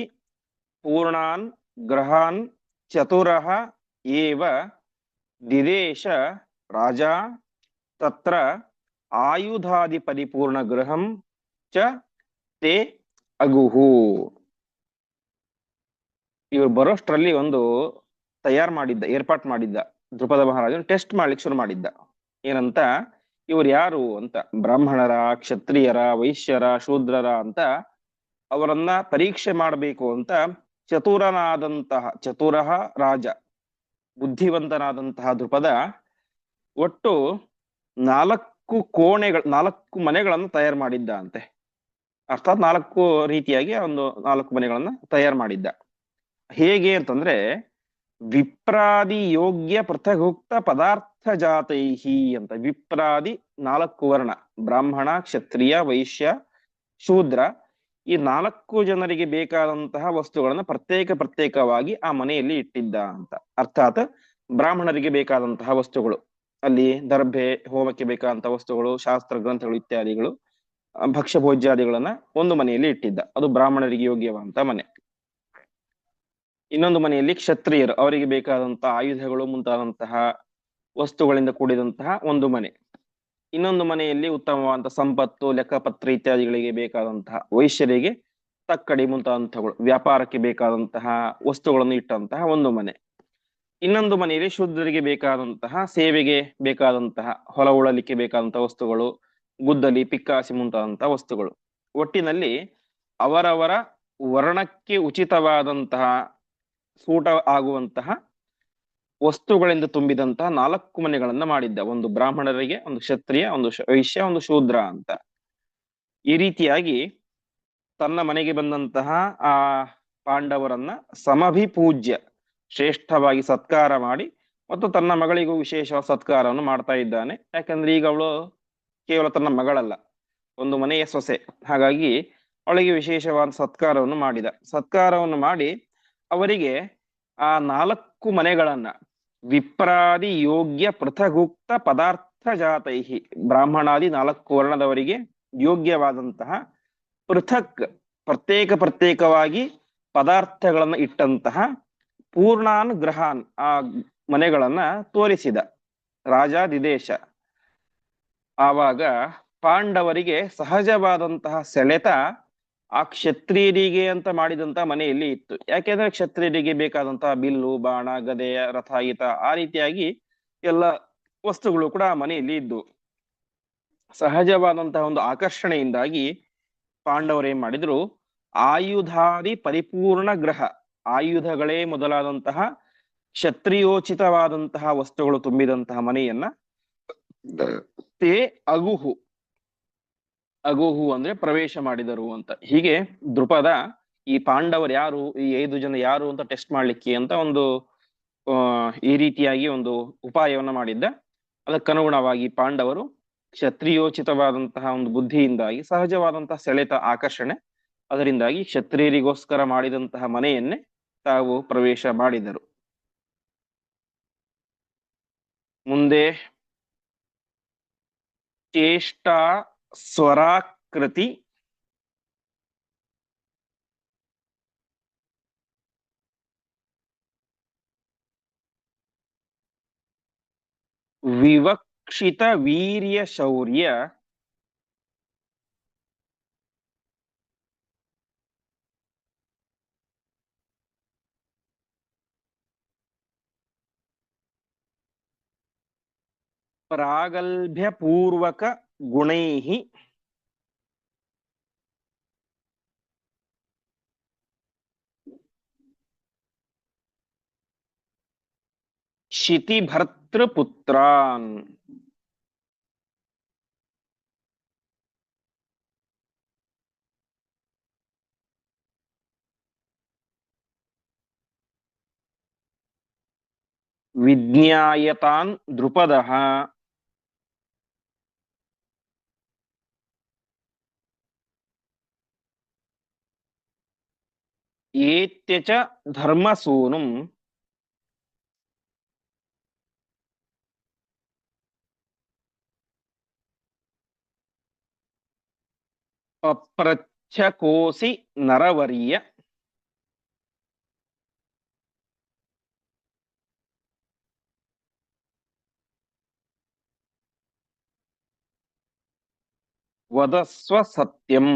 ಪೂರ್ಣಾನ್ ಗ್ರಹಾನ್ ಚತುರಃ ಏವ ದಿದೇಶ ರಾಜಾ ತತ್ರ ಆಯುಧಾದಿ ಪರಿಪೂರ್ಣ ಗೃಹಂ ಚ ತೇ ಅಗುಹು. ಇವರು ಬರೋಷ್ಟ್ರಲ್ಲಿ ಒಂದು ಏರ್ಪಾಟ್ ಮಾಡಿದ್ದ ದ್ರುಪದ ಮಹಾರಾಜನು ಟೆಸ್ಟ್ ಮಾಡ್ಲಿಕ್ಕೆ ಶುರು ಮಾಡಿದ್ದ. ಏನಂತ, ಇವ್ರು ಯಾರು ಅಂತ, ಬ್ರಾಹ್ಮಣರ, ಕ್ಷತ್ರಿಯರ, ವೈಶ್ಯರ, ಶೂದ್ರರ ಅಂತ ಅವರನ್ನ ಪರೀಕ್ಷೆ ಮಾಡಬೇಕು ಅಂತ ಚತುರಃ ರಾಜ, ಬುದ್ಧಿವಂತನಾದಂತಹ ದ್ರುಪದ ಒಟ್ಟು 4 ಮನೆಗಳನ್ನು ತಯಾರು ಮಾಡಿದ್ದ ಅಂತೆ. ಅರ್ಥಾತ್ 4 ರೀತಿಯಾಗಿ ಒಂದು 4 ಮನೆಗಳನ್ನ ತಯಾರು ಮಾಡಿದ್ದ. ಹೇಗೆ ಅಂತಂದ್ರೆ, ವಿಪ್ರಾದಿ ಯೋಗ್ಯ ಪೃಥಗುಕ್ತ ಪದಾರ್ಥ ಜಾತೈಹಿ ಅಂತ. ವಿಪ್ರಾದಿ 4 ವರ್ಣ, ಬ್ರಾಹ್ಮಣ, ಕ್ಷತ್ರಿಯ, ವೈಶ್ಯ, ಶೂದ್ರ, ಈ 4 ಜನರಿಗೆ ಬೇಕಾದಂತಹ ವಸ್ತುಗಳನ್ನ ಪ್ರತ್ಯೇಕವಾಗಿ ಆ ಮನೆಯಲ್ಲಿ ಇಟ್ಟಿದ್ದ ಅಂತ. ಅರ್ಥಾತ್ ಬ್ರಾಹ್ಮಣರಿಗೆ ಬೇಕಾದಂತಹ ವಸ್ತುಗಳು, ಅಲ್ಲಿ ದರ್ಭೆ, ಹೋಮಕ್ಕೆ ಬೇಕಾದಂತಹ ವಸ್ತುಗಳು, ಶಾಸ್ತ್ರ ಗ್ರಂಥಗಳು ಇತ್ಯಾದಿಗಳು, ಭಕ್ಷ್ಯ ಭೋಜ್ಯಾದಿಗಳನ್ನ ಒಂದು ಮನೆಯಲ್ಲಿ ಇಟ್ಟಿದ್ದ. ಅದು ಬ್ರಾಹ್ಮಣರಿಗೆ ಯೋಗ್ಯವಾದಂತಹ ಮನೆ. ಇನ್ನೊಂದು ಮನೆಯಲ್ಲಿ ಕ್ಷತ್ರಿಯರು, ಅವರಿಗೆ ಬೇಕಾದಂತಹ ಆಯುಧಗಳು ಮುಂತಾದಂತಹ ವಸ್ತುಗಳಿಂದ ಕೂಡಿದಂತಹ ಒಂದು ಮನೆ. ಇನ್ನೊಂದು ಮನೆಯಲ್ಲಿ ಉತ್ತಮವಾದಂತಹ ಸಂಪತ್ತು, ಲೆಕ್ಕಪತ್ರ ಇತ್ಯಾದಿಗಳಿಗೆ ಬೇಕಾದಂತಹ ವೈಶ್ಯರಿಗೆ ತಕ್ಕಡಿ ಮುಂತಾದಂಥಗಳು, ವ್ಯಾಪಾರಕ್ಕೆ ಬೇಕಾದಂತಹ ವಸ್ತುಗಳನ್ನು ಇಟ್ಟಂತಹ ಒಂದು ಮನೆ. ಇನ್ನೊಂದು ಮನೆಯಲ್ಲಿ ಶೂದ್ರರಿಗೆ ಬೇಕಾದಂತಹ ಸೇವೆಗೆ ಬೇಕಾದಂತಹ ಹೊಲ ಉಳಲಿಕ್ಕೆ ಬೇಕಾದಂತಹ ವಸ್ತುಗಳು, ಗುದ್ದಲಿ, ಪಿಕ್ಕಾಸಿ ಮುಂತಾದಂತಹ ವಸ್ತುಗಳು. ಒಟ್ಟಿನಲ್ಲಿ ಅವರವರ ವರ್ಣಕ್ಕೆ ಉಚಿತವಾದಂತಹ, ಸೂಟ ಆಗುವಂತಹ ವಸ್ತುಗಳಿಂದ ತುಂಬಿದಂತಹ 4 ಮನೆಗಳನ್ನ ಮಾಡಿದ್ದ. ಒಂದು ಬ್ರಾಹ್ಮಣರಿಗೆ, ಒಂದು ಕ್ಷತ್ರಿಯ, ಒಂದು ವೈಶ್ಯ, ಒಂದು ಶೂದ್ರ ಅಂತ. ಈ ರೀತಿಯಾಗಿ ತನ್ನ ಮನೆಗೆ ಬಂದಂತಹ ಆ ಪಾಂಡವರನ್ನ ಸಮಭಿಪೂಜ್ಯ, ಶ್ರೇಷ್ಠವಾಗಿ ಸತ್ಕಾರ ಮಾಡಿ, ಮತ್ತು ತನ್ನ ಮಗಳಿಗೂ ವಿಶೇಷ ಸತ್ಕಾರವನ್ನು ಮಾಡ್ತಾ ಇದ್ದಾನೆ. ಯಾಕಂದ್ರೆ ಈಗ ಅವಳು ಕೇವಲ ತನ್ನ ಮಗಳಲ್ಲ, ಒಂದು ಮನೆಯ ಸೊಸೆ. ಹಾಗಾಗಿ ಅವಳಿಗೆ ವಿಶೇಷವಾದ ಸತ್ಕಾರವನ್ನು ಮಾಡಿ ಅವರಿಗೆ ಆ 4 ಮನೆಗಳನ್ನ ವಿಪ್ರಾದಿ ಯೋಗ್ಯ ಪೃಥಗುಕ್ತ ಪದಾರ್ಥ ಜಾತೈಹಿ, ಬ್ರಾಹ್ಮಣಾದಿ 4 ವರ್ಣದವರಿಗೆ ಯೋಗ್ಯವಾದಂತಹ ಪ್ರತ್ಯೇಕವಾಗಿ ಪದಾರ್ಥಗಳನ್ನ ಇಟ್ಟಂತಹ ಪೂರ್ಣಾನ್ ಗ್ರಹಾನ್, ಆ ಮನೆಗಳನ್ನ ತೋರಿಸಿದ ರಾಜ ದಿದೇಶ. ಆವಾಗ ಪಾಂಡವರಿಗೆ ಸಹಜವಾದಂತಹ ಸೆಳೆತ ಆ ಕ್ಷತ್ರಿಯರಿಗೆ ಅಂತ ಮಾಡಿದಂತಹ ಮನೆಯಲ್ಲಿ ಇತ್ತು. ಯಾಕೆಂದ್ರೆ ಕ್ಷತ್ರಿಯರಿಗೆ ಬೇಕಾದಂತಹ ಬಿಲ್ಲು, ಬಾಣ, ಗದೆ, ರಥಾಯಿತ, ಆ ರೀತಿಯಾಗಿ ಎಲ್ಲ ವಸ್ತುಗಳು ಕೂಡ ಆ ಮನೆಯಲ್ಲಿ ಇದ್ದು, ಸಹಜವಾದಂತಹ ಒಂದು ಆಕರ್ಷಣೆಯಿಂದಾಗಿ ಪಾಂಡವರು ಏನ್ ಮಾಡಿದ್ರು, ಆಯುಧಾದಿ ಪರಿಪೂರ್ಣ ಗ್ರಹ, ಆಯುಧಗಳೇ ಮೊದಲಾದಂತಹ ಕ್ಷತ್ರಿಯೋಚಿತವಾದಂತಹ ವಸ್ತುಗಳು ತುಂಬಿದಂತಹ ಮನೆಯನ್ನ ತೇ ಅಗುಹು, ಅಗುಹು ಅಂದ್ರೆ ಪ್ರವೇಶ ಮಾಡಿದರು ಅಂತ. ಹೀಗೆ ದ್ರುಪದ ಈ ಪಾಂಡವರು ಯಾರು, ಈ 5 ಜನ ಯಾರು ಅಂತ ಟೆಸ್ಟ್ ಮಾಡ್ಲಿಕ್ಕೆ ಅಂತ ಒಂದು ಈ ರೀತಿಯಾಗಿ ಒಂದು ಉಪಾಯವನ್ನ ಮಾಡಿದ್ದ. ಅದಕ್ಕನುಗುಣವಾಗಿ ಪಾಂಡವರು ಕ್ಷತ್ರಿಯೋಚಿತವಾದಂತಹ ಒಂದು ಬುದ್ಧಿಯಿಂದಾಗಿ, ಸಹಜವಾದಂತಹ ಸೆಳೆತ, ಆಕರ್ಷಣೆ, ಅದರಿಂದಾಗಿ ಕ್ಷತ್ರಿಯರಿಗೋಸ್ಕರ ಮಾಡಿದಂತಹ ಮನೆಯನ್ನೇ ತಾವು ಪ್ರವೇಶ ಮಾಡಿದರು. ಮುಂದೆ ಚೇಷ್ಟಾ ಸ್ವರಾಕೃತಿ ವಿವಕ್ಷಿತ ವೀರ್ಯ ಶೌರ್ಯ ಪ್ರಾಗಲ್ಭ್ಯ ಪೂರ್ವಕ ಗುಣೈಃ ಶಿತಿಭರ್ತೃಪುತ್ರಾನ್. ವಿಜ್ಞಾಯತಾನ್ ದ್ರುಪದಃ ಏತ್ಯ ಚ ಧರ್ಮಸೂನುಂ ಪಪ್ರಚ್ಛ ಕೋಸಿ ನರವರ್ಯ ವದಸ್ವ ಸತ್ಯಂ.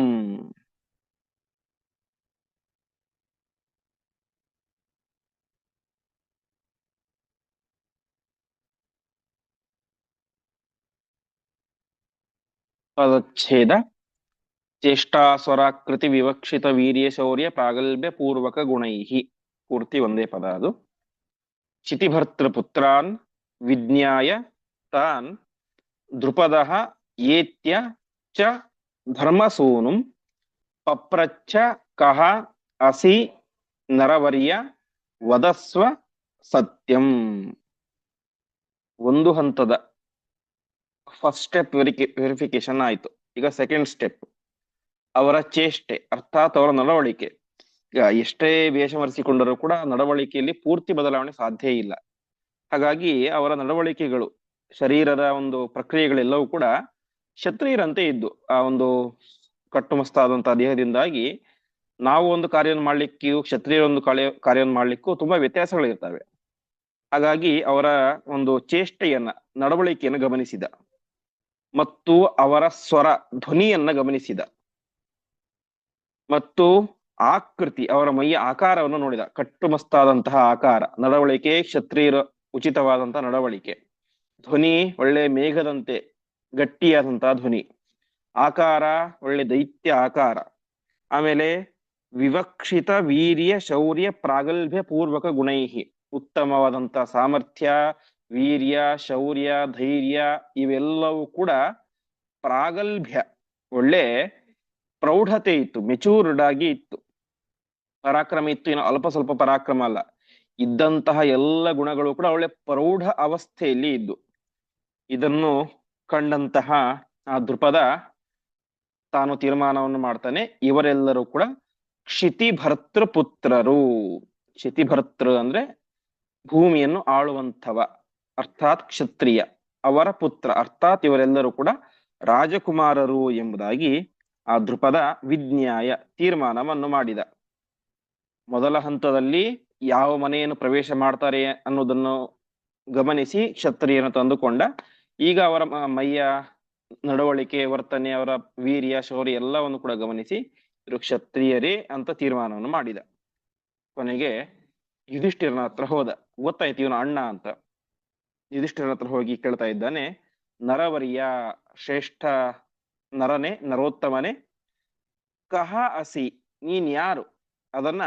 ಪದಚ್ಛೇದ ಚೇಷ್ಟಾಸ್ವರಾಕೃತಿ ವಿವಕ್ಷಿತ ವೀರ್ಯ ಶೌರ್ಯ ಪ್ರಾಗಲ್ಭ್ಯ ಪೂರ್ವಕ ಗುಣೈಃ. ಪೂರ್ತಿ ಒಂದೇ ಪದ ಅದು. ಚಿತಿಭರ್ತೃಪುತ್ರಾನ್ ವಿಜ್ಞಾಯ ತಾನ್ ದ್ರುಪದಃ ಏತ್ಯ ಚ ಧರ್ಮಸೂನುಂ ಪಪ್ರಚ್ಛ ಕಹ ಅಸಿ ನರವರ್ಯ ವದಸ್ವ ಸತ್ಯಂ. ಒಂದು ಹಂತದ ಫಸ್ಟ್ ಸ್ಟೆಪ್ ವೆರಿಫಿಕೇಶನ್ ಆಯ್ತು. ಈಗ ಸೆಕೆಂಡ್ ಸ್ಟೆಪ್ ಅವರ ಚೇಷ್ಟೆ ಅರ್ಥಾತ್ ಅವರ ನಡವಳಿಕೆ. ಈಗ ಎಷ್ಟೇ ವೇಷ ಮರೆಸಿಕೊಂಡರೂ ಕೂಡ ನಡವಳಿಕೆಯಲ್ಲಿ ಪೂರ್ತಿ ಬದಲಾವಣೆ ಸಾಧ್ಯ ಇಲ್ಲ. ಹಾಗಾಗಿ ಅವರ ನಡವಳಿಕೆಗಳು, ಶರೀರದ ಒಂದು ಪ್ರಕ್ರಿಯೆಗಳೆಲ್ಲವೂ ಕೂಡ ಕ್ಷತ್ರಿಯರಂತೆ ಇದ್ದು, ಆ ಒಂದು ಕಟ್ಟುಮಸ್ತಾದಂತಹ ದೇಹದಿಂದಾಗಿ ನಾವು ಒಂದು ಕಾರ್ಯವನ್ನು ಮಾಡ್ಲಿಕ್ಕೂ ಕ್ಷತ್ರಿಯರ ಒಂದು ಕಾರ್ಯವನ್ನು ಮಾಡ್ಲಿಕ್ಕೂ ತುಂಬಾ ವ್ಯತ್ಯಾಸಗಳಿರ್ತವೆ. ಹಾಗಾಗಿ ಅವರ ಒಂದು ಚೇಷ್ಟೆಯನ್ನ, ನಡವಳಿಕೆಯನ್ನು ಗಮನಿಸಿದ ಮತ್ತು ಅವರ ಸ್ವರ ಧ್ವನಿಯನ್ನ ಗಮನಿಸಿದ ಮತ್ತು ಆಕೃತಿ, ಅವರ ಮೈಯ ಆಕಾರವನ್ನು ನೋಡಿದ. ಕಟ್ಟುಮಸ್ತಾದಂತಹ ಆಕಾರ, ನಡವಳಿಕೆ ಕ್ಷತ್ರಿಯರ ಉಚಿತವಾದಂತಹ ನಡವಳಿಕೆ. ಧ್ವನಿ ಒಳ್ಳೆ ಮೇಘದಂತೆ ಗಟ್ಟಿಯಾದಂತಹ ಧ್ವನಿ. ಆಕಾರ ಒಳ್ಳೆ ದೈತ್ಯ ಆಕಾರ. ಆಮೇಲೆ ವಿವಕ್ಷಿತ ವೀರ್ಯ ಶೌರ್ಯ ಪ್ರಾಗಲ್ಭ್ಯ ಪೂರ್ವಕ ಗುಣೈಹಿ. ಉತ್ತಮವಾದಂತಹ ಸಾಮರ್ಥ್ಯ, ವೀರ್ಯ, ಶೌರ್ಯ, ಧೈರ್ಯ ಇವೆಲ್ಲವೂ ಕೂಡ ಪ್ರಾಗಲ್ಭ್ಯ, ಒಳ್ಳೆ ಪ್ರೌಢತೆ ಇತ್ತು, ಮೆಚೂರ್ಡ್ ಆಗಿ ಇತ್ತು. ಪರಾಕ್ರಮ ಇತ್ತು, ಏನು ಅಲ್ಪ ಸ್ವಲ್ಪ ಪರಾಕ್ರಮ ಅಲ್ಲ. ಇದ್ದಂತಹ ಎಲ್ಲ ಗುಣಗಳು ಕೂಡ ಒಳ್ಳೆ ಪ್ರೌಢ ಅವಸ್ಥೆಯಲ್ಲಿ ಇದ್ದು. ಇದನ್ನು ಕಂಡಂತಹ ಆ ದೃಪದ ತಾನು ತೀರ್ಮಾನವನ್ನು ಮಾಡ್ತಾನೆ, ಇವರೆಲ್ಲರೂ ಕೂಡ ಕ್ಷಿತಿಭರ್ತೃಪುತ್ರರು. ಕ್ಷಿತಿಭರ್ತೃ ಅಂದ್ರೆ ಭೂಮಿಯನ್ನು ಆಳುವಂಥವ, ಅರ್ಥಾತ್ ಕ್ಷತ್ರಿಯ. ಅವರ ಪುತ್ರ ಅರ್ಥಾತ್ ಇವರೆಲ್ಲರೂ ಕೂಡ ರಾಜಕುಮಾರರು ಎಂಬುದಾಗಿ ಆ ದೃಪದ ವಿಜ್ಞಾಯ ತೀರ್ಮಾನವನ್ನು ಮಾಡಿದ. ಮೊದಲ ಹಂತದಲ್ಲಿ ಯಾವ ಮನೆಯನ್ನು ಪ್ರವೇಶ ಮಾಡ್ತಾರೆ ಅನ್ನೋದನ್ನು ಗಮನಿಸಿ ಕ್ಷತ್ರಿಯನ ತಂದುಕೊಂಡ. ಈಗ ಅವರ ಮೈಯ ನಡವಳಿಕೆ, ವರ್ತನೆ, ಅವರ ವೀರ್ಯ, ಶೌರ್ಯ ಎಲ್ಲವನ್ನು ಕೂಡ ಗಮನಿಸಿ ಇವರು ಕ್ಷತ್ರಿಯರೇ ಅಂತ ತೀರ್ಮಾನವನ್ನು ಮಾಡಿದ. ಕೊನೆಗೆ ಯುಧಿಷ್ಠಿರನ ಹತ್ರ ಹೋದ. ಗೊತ್ತಾಯ್ತು ಇವನು ಅಣ್ಣ ಅಂತ. ಯುಧಿಷ್ಠಿರನ ಹತ್ರ ಹೋಗಿ ಕೇಳ್ತಾ ಇದ್ದಾನೆ, ನರವರ್ಯ, ಶ್ರೇಷ್ಠ ನರನೇ, ನರೋತ್ತಮನೇ, ಕಹ ಅಸಿ, ನೀನ್ ಯಾರು? ಅದನ್ನ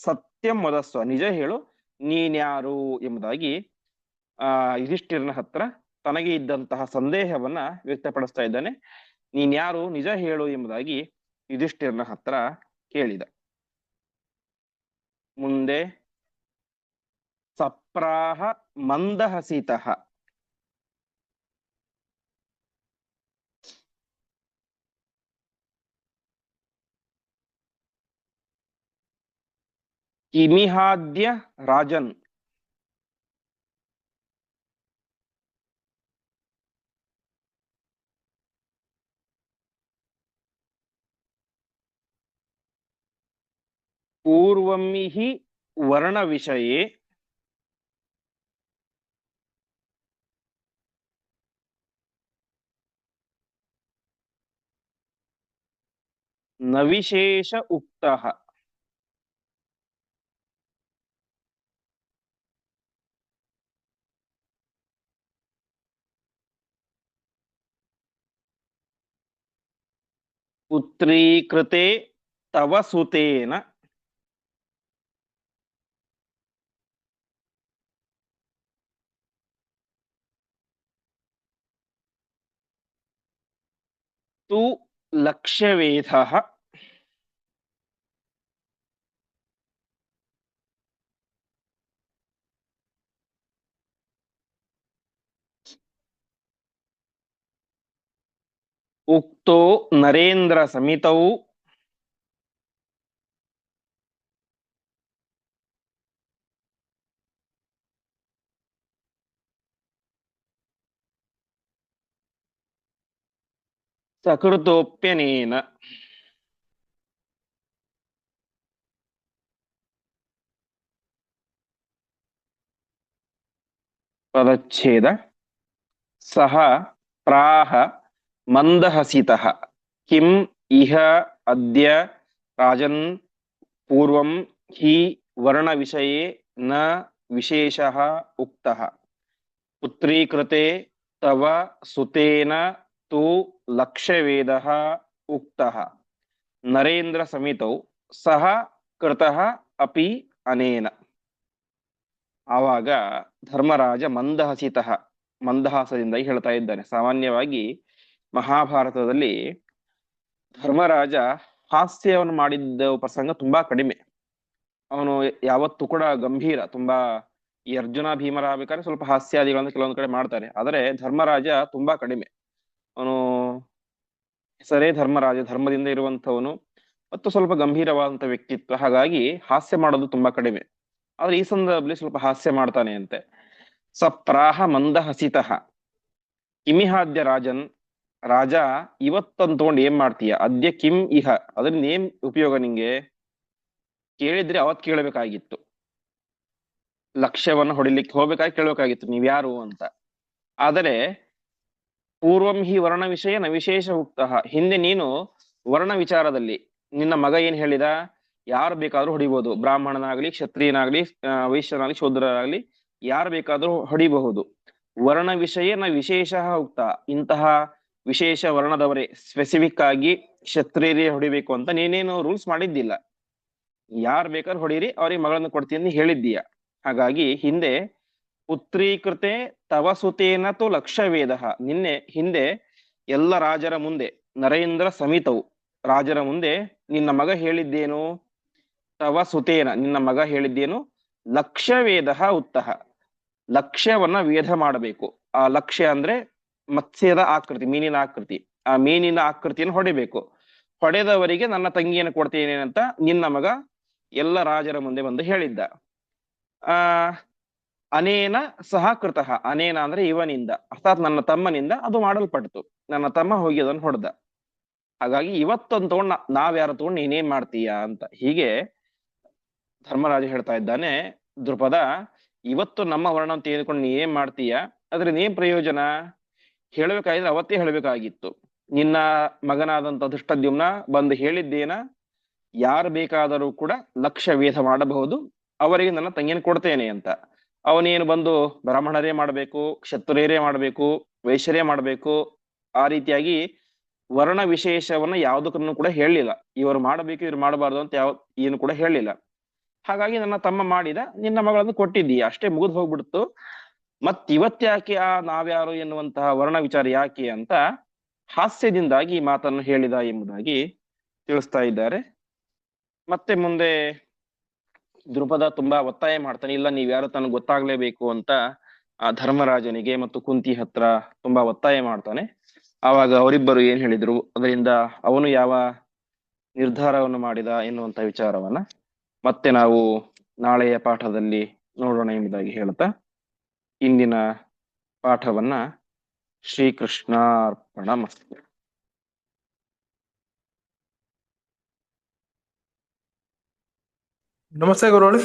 ಸತ್ಯಂ ವದಸ್ವ, ನಿಜ ಹೇಳು, ನೀನ್ಯಾರು ಎಂಬುದಾಗಿ ಯುಧಿಷ್ಠಿರನ ಹತ್ರ ತನಗೆ ಇದ್ದಂತಹ ಸಂದೇಹವನ್ನ ವ್ಯಕ್ತಪಡಿಸ್ತಾ ಇದ್ದಾನೆ. ನೀನ್ ಯಾರು, ನಿಜ ಹೇಳು ಎಂಬುದಾಗಿ ಯುಧಿಷ್ಠಿರನ ಹತ್ರ ಕೇಳಿದ. ಮುಂದೆ ಸಪ್ರಾಹ ಮಂದಹಸಿತಃ, ಕಿಮಿಹಾದ್ಯ ರಾಜನ್, ಪೂರ್ವಮಿಹಿ ವರ್ಣ ವಿಷಯೇ ನ ವಿಶೇಷ ಉಕ್ತಃ. ಪುತ್ರೀಕೃತೆ ತವ ಸುತೇನ ತು ಲಕ್ಷ್ಯವೇಧಃ. ಉಕ್ತೋ ನರೇಂದ್ರ ಸಮಿತೌ ಸಕೃತೋಪ್ಯನೇನ. ಪದಚ್ಛೇದ. ಸಹ ಪ್ರಾಹ ಮಂದಹಸಿತಃ ಕಿಂ ಇಹ ಅದ್ಯ ರಾಜನ್ ಪೂರ್ವಂ ಹಿ ವರ್ಣವಿಷಯೇ ನ ವಿಶೇಷಃ ಉಕ್ತಃ ಪುತ್ರೀಕೃತೆ ತವ ಸುತೇನ ತು ಲಕ್ಷ್ಯವೇದಃ ಉಕ್ತಃ ನರೇಂದ್ರ ಸಮಿತೌ ಸಹ ಕೃತಃ ಅಪಿ ಅನೇನ. ಆವಾಗ ಧರ್ಮರಾಜ ಮಂದಹಾಸದಿಂದ ಹೇಳ್ತಾ ಇದ್ದಾನೆ. ಸಾಮಾನ್ಯವಾಗಿ ಮಹಾಭಾರತದಲ್ಲಿ ಧರ್ಮರಾಜ ಹಾಸ್ಯವನ್ನು ಮಾಡಿದ್ದ ಪ್ರಸಂಗ ತುಂಬಾ ಕಡಿಮೆ. ಅವನು ಯಾವತ್ತೂ ಕೂಡ ಗಂಭೀರ, ತುಂಬಾ ಈ ಅರ್ಜುನ ಭೀಮರ ಆಗ್ಬೇಕಾದ್ರೆ ಸ್ವಲ್ಪ ಹಾಸ್ಯಾದಿಗಳನ್ನು ಕೆಲವೊಂದು ಕಡೆ ಮಾಡ್ತಾರೆ. ಆದರೆ ಧರ್ಮರಾಜ ತುಂಬಾ ಕಡಿಮೆ. ಅವನು ಹೆಸರೇ ಧರ್ಮರಾಜ, ಧರ್ಮದಿಂದ ಇರುವಂತವನು ಮತ್ತು ಸ್ವಲ್ಪ ಗಂಭೀರವಾದಂತ ವ್ಯಕ್ತಿತ್ವ. ಹಾಗಾಗಿ ಹಾಸ್ಯ ಮಾಡೋದು ತುಂಬಾ ಕಡಿಮೆ. ಆದ್ರೆ ಈ ಸಂದರ್ಭದಲ್ಲಿ ಸ್ವಲ್ಪ ಹಾಸ್ಯ ಮಾಡ್ತಾನೆ ಅಂತೆ. ಸಪ್ರಾಹ ಮಂದಹಸಿತಃ ಕಿಮಿಹಾದ್ಯ ರಾಜನ್. ರಾಜ, ಇವತ್ತಂತ ತಗೊಂಡು ಏನ್ ಮಾಡ್ತೀಯ? ಅದ್ಯ ಕಿಂ ಇಹ, ಅದರಿಂದ ಏನ್ ಉಪಯೋಗ ನಿಂಗೆ? ಕೇಳಿದ್ರೆ ಅವತ್ ಕೇಳಬೇಕಾಗಿತ್ತು, ಲಕ್ಷ್ಯವನ್ನು ಹೊಡಿಲಿಕ್ಕೆ ಹೋಗ್ಬೇಕಾಗಿ ಕೇಳಬೇಕಾಗಿತ್ತು ನೀವ್ಯಾರು ಅಂತ. ಆದರೆ ಪೂರ್ವಂ ಹಿ ವರ್ಣ ವಿಷಯ ನ ವಿಶೇಷ ಉಕ್ತಃ, ಹಿಂದೆ ನೀನು ವರ್ಣ ವಿಚಾರದಲ್ಲಿ ನಿನ್ನ ಮಗ ಏನ್ ಹೇಳಿದ? ಯಾರು ಬೇಕಾದ್ರೂ ಹೊಡಿಬಹುದು, ಬ್ರಾಹ್ಮಣನಾಗ್ಲಿ, ಕ್ಷತ್ರಿಯನಾಗ್ಲಿ, ವೈಶ್ಯನಾಗ್ಲಿ, ಶೂದ್ರನಾಗ್ಲಿ, ಯಾರು ಬೇಕಾದ್ರೂ ಹೊಡಿಬಹುದು. ವರ್ಣ ವಿಷಯ ನ ವಿಶೇಷ ಉಕ್ತ, ಇಂತಹ ವಿಶೇಷ ವರ್ಣದವರೇ, ಸ್ಪೆಸಿಫಿಕ್ ಆಗಿ ಕ್ಷತ್ರಿಯರೇ ಹೊಡಿಬೇಕು ಅಂತ ನೀನೇನು ರೂಲ್ಸ್ ಮಾಡಿದ್ದಿಲ್ಲ. ಯಾರು ಬೇಕಾದ್ರೂ ಹೊಡೀರಿ, ಅವ್ರಿಗೆ ಮಗಳನ್ನು ಕೊಡ್ತೀನಿ ಅಂತ ಹೇಳಿದ್ದೀಯ. ಹಾಗಾಗಿ ಹಿಂದೆ ಪುತ್ರೀಕೃತೆ ತವ ಸುತೇನ ತು ಲಕ್ಷ್ಯವೇದ, ನಿನ್ನೆ ಹಿಂದೆ ಎಲ್ಲ ರಾಜರ ಮುಂದೆ, ನರೇಂದ್ರ ಸಮಿತವು, ರಾಜರ ಮುಂದೆ ನಿನ್ನ ಮಗ ಹೇಳಿದ್ದೇನು? ತವ ಸುತೇನ, ನಿನ್ನ ಮಗ ಹೇಳಿದ್ದೇನು? ಲಕ್ಷ್ಯವೇದ ಉತ್ತಃ, ಲಕ್ಷ್ಯವನ್ನ ವೇದ ಮಾಡಬೇಕು. ಆ ಲಕ್ಷ್ಯ ಅಂದ್ರೆ ಮತ್ಸ್ಯದ ಆಕೃತಿ, ಮೀನಿನ ಆಕೃತಿ. ಆ ಮೀನಿನ ಆಕೃತಿಯನ್ನು ಹೊಡಿಬೇಕು. ಹೊಡೆದವರಿಗೆ ನನ್ನ ತಂಗಿಯನ್ನು ಕೊಡ್ತೇನೆ ಅಂತ ನಿನ್ನ ಮಗ ಎಲ್ಲ ರಾಜರ ಮುಂದೆ ಬಂದು ಹೇಳಿದ್ದ. ಆ ಅನೇನ ಸಹ ಕೃತಃ, ಅನೇನ ಅಂದ್ರೆ ಇವನಿಂದ, ಅರ್ಥಾತ್ ನನ್ನ ತಮ್ಮನಿಂದ ಅದು ಮಾಡಲ್ಪಡ್ತು. ನನ್ನ ತಮ್ಮ ಹೋಗಿ ಅದನ್ನು ಹೊಡೆದ. ಹಾಗಾಗಿ ಇವತ್ತೊಂದು ತಗೊಂಡ್ ನಾವ್ಯಾರು ತಗೊಂಡು ನೀನೇನ್ ಮಾಡ್ತೀಯ ಅಂತ ಹೀಗೆ ಧರ್ಮರಾಜ ಹೇಳ್ತಾ ಇದ್ದಾನೆ. ದೃಪದ, ಇವತ್ತು ನಮ್ಮ ವರ್ಣ ತೆಗೆದುಕೊಂಡು ನೀ ಏನ್ ಮಾಡ್ತೀಯ? ಅದ್ರಿಂದ ಏನ್ ಪ್ರಯೋಜನ? ಹೇಳ್ಬೇಕಾಗಿದ್ರೆ ಅವತ್ತೇ ಹೇಳ್ಬೇಕಾಗಿತ್ತು. ನಿನ್ನ ಮಗನಾದಂತ ಧೃಷ್ಟದ್ಯುಮ್ನ ಬಂದು ಹೇಳಿದ್ದೇನ, ಯಾರು ಬೇಕಾದರೂ ಕೂಡ ಲಕ್ಷ್ಯ ವೇಧ ಮಾಡಬಹುದು, ಅವರಿಗೆ ನನ್ನ ತಂಗಿಯನ್ನು ಕೊಡ್ತೇನೆ ಅಂತ. ಅವನೇನು ಬಂದು ಬ್ರಾಹ್ಮಣರೇ ಮಾಡಬೇಕು, ಕ್ಷತ್ರಿಯರೇ ಮಾಡಬೇಕು, ವೈಶ್ಯರೇ ಮಾಡಬೇಕು, ಆ ರೀತಿಯಾಗಿ ವರ್ಣ ವಿಶೇಷವನ್ನ ಯಾವುದಕ್ಕೂ ಕೂಡ ಹೇಳಲಿಲ್ಲ. ಇವರು ಮಾಡಬೇಕು, ಇವ್ರು ಮಾಡಬಾರ್ದು ಅಂತ ಏನು ಕೂಡ ಹೇಳಲಿಲ್ಲ. ಹಾಗಾಗಿ ನನ್ನ ತಮ್ಮ ಮಾಡಿದ, ನಿನ್ನ ಮಗಳನ್ನು ಕೊಟ್ಟಿದ್ದೀಯ, ಅಷ್ಟೇ, ಮುಗಿದು ಹೋಗ್ಬಿಡ್ತು. ಇವತ್ತ್ಯಾಕೆ ಆ ನಾವ್ಯಾರು ಎನ್ನುವಂತಹ ವರ್ಣ ವಿಚಾರ ಯಾಕೆ ಅಂತ ಹಾಸ್ಯದಿಂದಾಗಿ ಈ ಮಾತನ್ನು ಹೇಳಿದ ಎಂಬುದಾಗಿ ತಿಳಿಸ್ತಾ ಇದ್ದಾರೆ. ಮತ್ತೆ ಮುಂದೆ ದೃಪದ ತುಂಬಾ ಒತ್ತಾಯ ಮಾಡ್ತಾನೆ, ಇಲ್ಲ ನೀವ್ಯಾರು ತನಗೆ ಗೊತ್ತಾಗ್ಲೇಬೇಕು ಅಂತ ಆ ಧರ್ಮರಾಜನಿಗೆ ಮತ್ತು ಕುಂತಿ ಹತ್ರ ತುಂಬಾ ಒತ್ತಾಯ ಮಾಡ್ತಾನೆ. ಆವಾಗ ಅವರಿಬ್ಬರು ಏನ್ ಹೇಳಿದ್ರು, ಅದರಿಂದ ಅವನು ಯಾವ ನಿರ್ಧಾರವನ್ನು ಮಾಡಿದ ಎನ್ನುವಂತ ವಿಚಾರವನ್ನ ಮತ್ತೆ ನಾವು ನಾಳೆಯ ಪಾಠದಲ್ಲಿ ನೋಡೋಣ ಎಂಬುದಾಗಿ ಹೇಳ್ತಾ ಇಂದಿನ ಪಾಠವನ್ನ ಶ್ರೀಕೃಷ್ಣಾರ್ಪಣಮಸ್ತು. ನಮಸ್ತೆ ಗುರುಗಳೇ.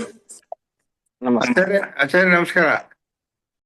ನಮಸ್ತೆ ಆಚಾರ್ಯ ನಮಸ್ಕಾರ.